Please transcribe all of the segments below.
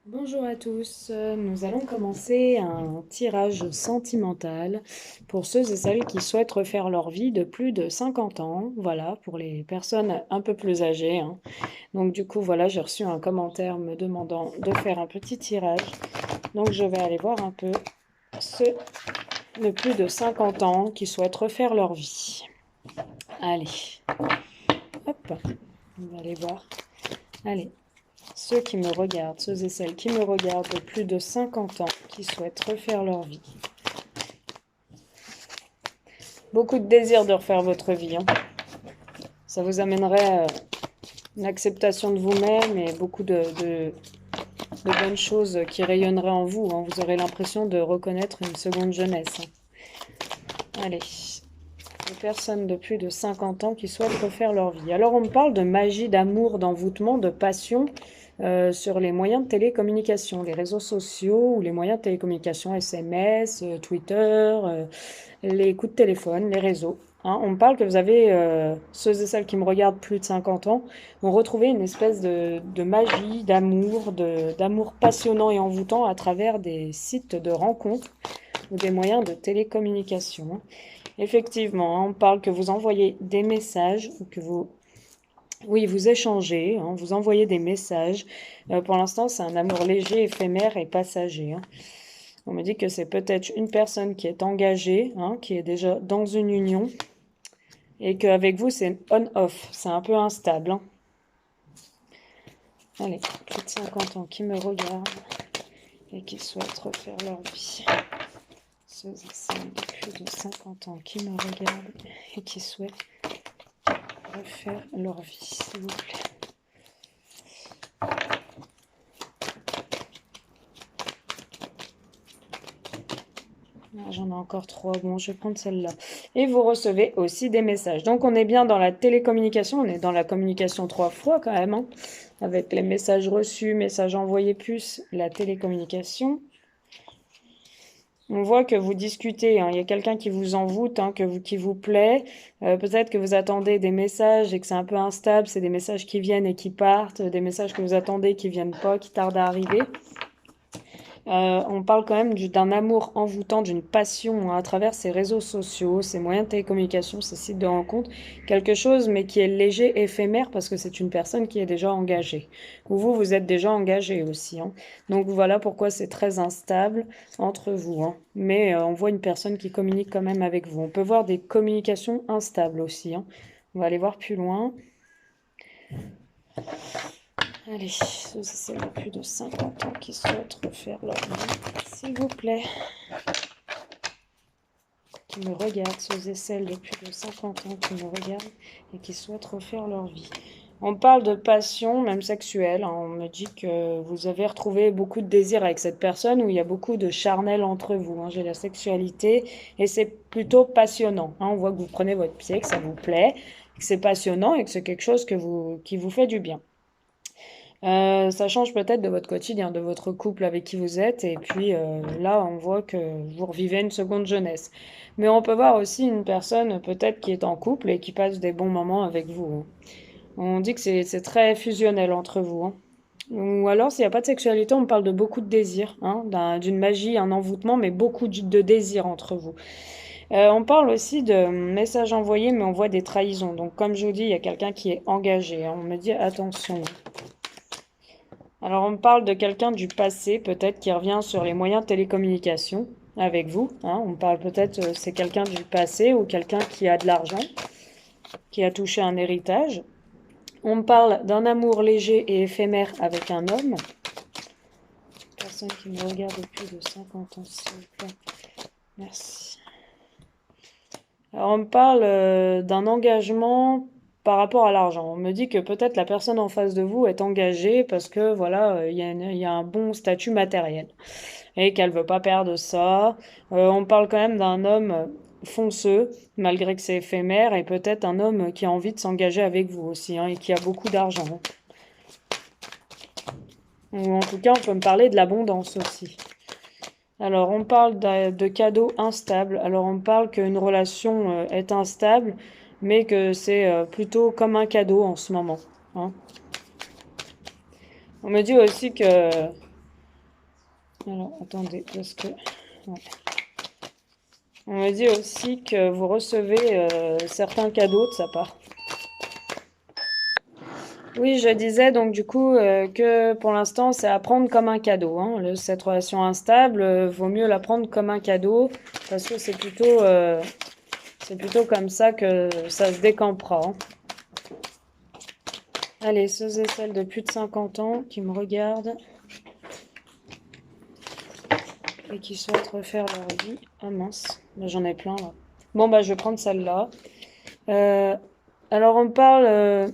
Bonjour à tous, nous allons commencer un tirage sentimental pour ceux et celles qui souhaitent refaire leur vie de plus de 50 ans, voilà, pour les personnes un peu plus âgées, hein. Donc du coup, voilà, j'ai reçu un commentaire me demandant de faire un petit tirage, donc je vais aller voir un peu ceux de plus de 50 ans qui souhaitent refaire leur vie. Allez, hop, on va aller voir. Allez. Ceux qui me regardent, ceux et celles qui me regardent de plus de 50 ans, qui souhaitent refaire leur vie. Beaucoup de désir de refaire votre vie, hein. Ça vous amènerait une acceptation de vous-même et beaucoup de bonnes choses qui rayonneraient en vous, hein. Vous aurez l'impression de reconnaître une seconde jeunesse, hein. Allez, les personnes de plus de 50 ans qui souhaitent refaire leur vie. Alors on me parle de magie, d'amour, d'envoûtement, de passion sur les moyens de télécommunication, les réseaux sociaux ou les moyens de télécommunication, SMS, Twitter, les coups de téléphone, les réseaux, hein. On me parle que vous avez, ceux et celles qui me regardent plus de 50 ans, ont retrouvé une espèce de magie, d'amour passionnant et envoûtant à travers des sites de rencontres ou des moyens de télécommunication. Effectivement, hein, on parle que vous envoyez des messages ou que vous, oui, vous échangez, hein, vous envoyez des messages. Pour l'instant, c'est un amour léger, éphémère et passager, hein. On me dit que c'est peut-être une personne qui est engagée, hein, qui est déjà dans une union, et qu'avec vous, c'est on-off, c'est un peu instable, hein. Allez, plus de 50 ans qui me regardent et qui souhaitent refaire leur vie. Ceux et celles de plus de 50 ans qui me regardent et qui souhaitent refaire leur vie, s'il vous plaît. J'en ai encore trois. Bon, je vais prendre celle-là. Et vous recevez aussi des messages. Donc, on est bien dans la télécommunication. On est dans la communication 3 fois quand même, hein, avec les messages reçus, messages envoyés plus la télécommunication. On voit que vous discutez, hein. Il y a quelqu'un qui vous envoûte, hein, qui vous plaît. Peut-être que vous attendez des messages et que c'est un peu instable. C'est des messages qui viennent et qui partent. Des messages que vous attendez qui viennent pas, qui tardent à arriver. On parle quand même d'un amour envoûtant, d'une passion, hein, à travers ces réseaux sociaux, ces moyens de télécommunication, ces sites de rencontres. Quelque chose, mais qui est léger, éphémère, parce que c'est une personne qui est déjà engagée. Ou vous, vous êtes déjà engagé aussi, hein. Donc voilà pourquoi c'est très instable entre vous, hein. Mais on voit une personne qui communique quand même avec vous. On peut voir des communications instables aussi, hein. On va aller voir plus loin. Allez, c'est les plus de 50 ans qui souhaitent refaire leur vie, s'il vous plaît. Qui me regardent, ceux et celles de plus de 50 ans qui me regardent et qui souhaitent refaire leur vie. On parle de passion, même sexuelle, hein. On me dit que vous avez retrouvé beaucoup de désir avec cette personne, où il y a beaucoup de charnel entre vous, hein. J'ai la sexualité et c'est plutôt passionnant, hein. On voit que vous prenez votre pied, que ça vous plaît, que c'est passionnant et que c'est quelque chose qui vous fait du bien. Ça change peut-être de votre quotidien, de votre couple avec qui vous êtes, et puis là, on voit que vous revivez une seconde jeunesse. Mais on peut voir aussi une personne peut-être qui est en couple et qui passe des bons moments avec vous, hein. On dit que c'est très fusionnel entre vous, hein. Ou alors, s'il n'y a pas de sexualité, on parle de beaucoup de désir, hein, d'une magie, un envoûtement, mais beaucoup de désir entre vous. On parle aussi de messages envoyés, mais on voit des trahisons. Donc, comme je vous dis, il y a quelqu'un qui est engagé, hein. On me dit attention. Alors, on parle de quelqu'un du passé, peut-être, qui revient sur les moyens de télécommunication avec vous, hein. On parle peut-être, c'est quelqu'un du passé ou quelqu'un qui a de l'argent, qui a touché un héritage. On me parle d'un amour léger et éphémère avec un homme. Personne qui me regarde depuis plus de 50 ans, s'il vous plaît. Merci. Alors, on me parle d'un engagement par rapport à l'argent. On me dit que peut-être la personne en face de vous est engagée parce que voilà, il y a un bon statut matériel et qu'elle veut pas perdre ça. On parle quand même d'un homme fonceux, malgré que c'est éphémère, et peut-être un homme qui a envie de s'engager avec vous aussi, hein, et qui a beaucoup d'argent, hein. Ou en tout cas, on peut me parler de l'abondance aussi. Alors, on parle de cadeaux instables. Alors, on parle qu'une relation est instable, mais que c'est plutôt comme un cadeau en ce moment, hein. On me dit aussi que Alors, attendez, parce que... ouais. On me dit aussi que vous recevez certains cadeaux de sa part. Oui, je disais donc du coup que pour l'instant, c'est à prendre comme un cadeau. Hein. Cette relation instable, vaut mieux la prendre comme un cadeau parce que c'est plutôt comme ça que ça se décampera. Hein. Allez, ceux et celles de plus de 50 ans qui me regardent et qui souhaitent refaire leur vie. Ah mince, bah, j'en ai plein là. Bon, bah je vais prendre celle-là. Alors on parle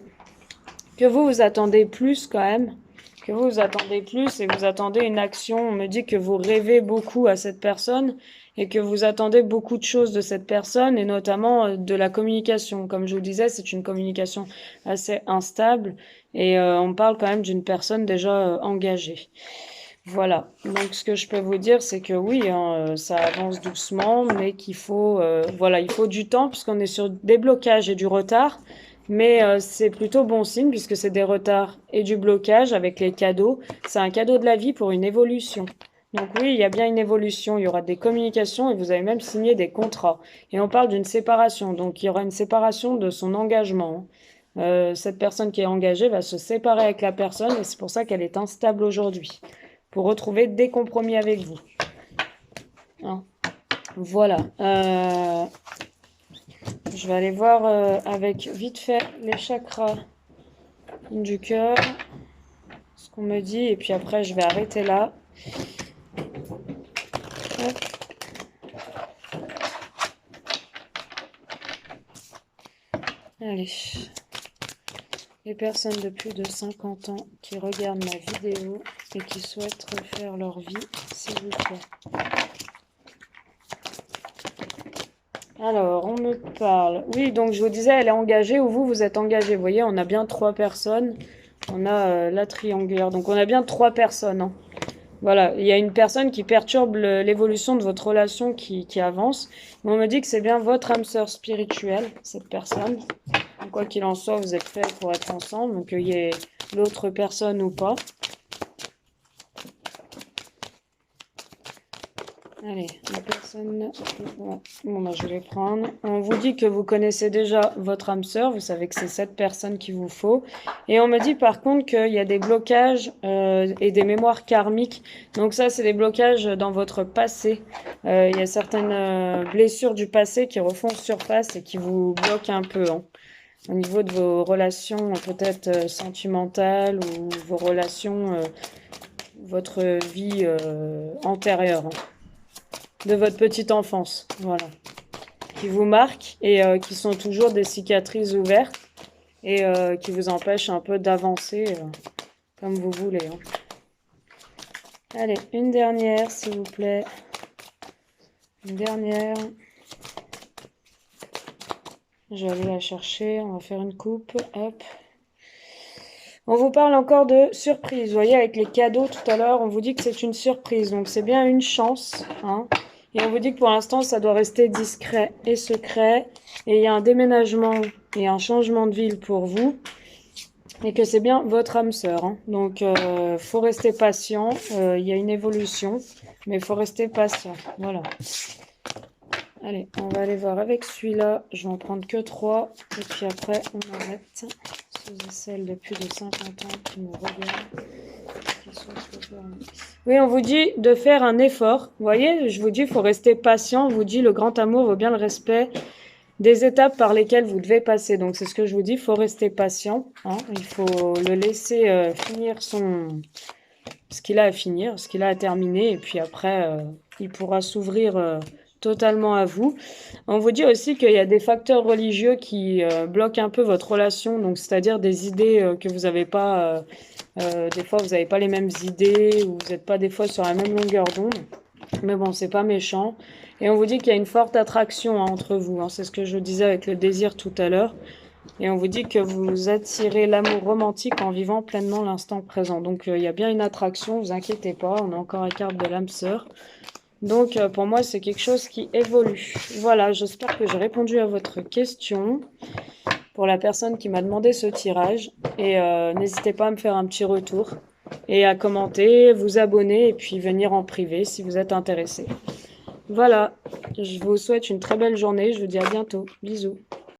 que vous attendez plus quand même. Que vous attendez plus et vous attendez une action. On me dit que vous rêvez beaucoup à cette personne et que vous attendez beaucoup de choses de cette personne et notamment de la communication. Comme je vous disais, c'est une communication assez instable et on parle quand même d'une personne déjà engagée. Voilà. Donc ce que je peux vous dire, c'est que oui, hein, ça avance doucement, mais qu'il faut, voilà, il faut du temps puisqu'on est sur des blocages et du retard. Mais c'est plutôt bon signe puisque c'est des retards et du blocage avec les cadeaux. C'est un cadeau de la vie pour une évolution. Donc oui, il y a bien une évolution, il y aura des communications et vous avez même signé des contrats. Et on parle d'une séparation, donc il y aura une séparation de son engagement. Cette personne qui est engagée va se séparer avec la personne et c'est pour ça qu'elle est instable aujourd'hui. Pour retrouver des compromis avec vous. Hein. Voilà. Je vais aller voir avec vite fait les chakras du cœur, ce qu'on me dit, et puis après je vais arrêter là. Hop. Allez. Les personnes de plus de 50 ans qui regardent ma vidéo et qui souhaitent refaire leur vie, s'il vous plaît. Alors, on me parle. Oui, donc je vous disais, elle est engagée ou vous êtes engagé. Vous voyez, on a bien 3 personnes. On a la triangulaire. Donc, on a bien 3 personnes. Hein. Voilà, il y a une personne qui perturbe l'évolution de votre relation qui avance. Mais on me dit que c'est bien votre âme sœur spirituelle, cette personne. Quoi qu'il en soit, vous êtes faits pour être ensemble. Donc, il y ait l'autre personne ou pas. Allez, la personne... Ouais. Bon, bah, je vais prendre. On vous dit que vous connaissez déjà votre âme sœur. Vous savez que c'est cette personne qu'il vous faut. Et on me dit par contre qu'il y a des blocages et des mémoires karmiques. Donc ça, c'est des blocages dans votre passé. Il y a certaines blessures du passé qui refont surface et qui vous bloquent un peu. Hein. Au niveau de vos relations peut-être sentimentales ou vos relations, votre vie antérieure. Hein. De votre petite enfance, voilà, qui vous marquent et qui sont toujours des cicatrices ouvertes et qui vous empêchent un peu d'avancer comme vous voulez. Hein. Allez, une dernière, s'il vous plaît. Une dernière. Je vais aller la chercher, on va faire une coupe, hop. On vous parle encore de surprise. Vous voyez, avec les cadeaux tout à l'heure, on vous dit que c'est une surprise. Donc, c'est bien une chance, hein. Et on vous dit que pour l'instant, ça doit rester discret et secret. Et il y a un déménagement et un changement de ville pour vous. Et que c'est bien votre âme sœur. Hein. Donc, faut rester patient. Il y a une évolution. Mais il faut rester patient. Voilà. Allez, on va aller voir avec celui-là. Je vais en prendre que 3. Et puis après, on arrête. Ceux et celles de plus de 50 ans qui nous regardent. Oui, on vous dit de faire un effort. Vous voyez, je vous dis, il faut rester patient. On vous dit, le grand amour vaut bien le respect des étapes par lesquelles vous devez passer. Donc, c'est ce que je vous dis, il faut rester patient. Hein. Il faut le laisser finir ce qu'il a à finir, ce qu'il a à terminer. Et puis après, il pourra s'ouvrir totalement à vous. On vous dit aussi qu'il y a des facteurs religieux qui bloquent un peu votre relation. Donc, c'est-à-dire des idées que vous n'avez pas... des fois, vous n'avez pas les mêmes idées ou vous n'êtes pas des fois sur la même longueur d'onde. Mais bon, c'est pas méchant. Et on vous dit qu'il y a une forte attraction entre vous. Hein. C'est ce que je disais avec le désir tout à l'heure. Et on vous dit que vous attirez l'amour romantique en vivant pleinement l'instant présent. Donc, il y a bien une attraction, vous inquiétez pas. On a encore la carte de l'âme sœur. Donc, pour moi, c'est quelque chose qui évolue. Voilà, j'espère que j'ai répondu à votre question. Pour la personne qui m'a demandé ce tirage. Et n'hésitez pas à me faire un petit retour. et à commenter, vous abonner et puis venir en privé si vous êtes intéressé. Voilà, je vous souhaite une très belle journée, je vous dis à bientôt. Bisous.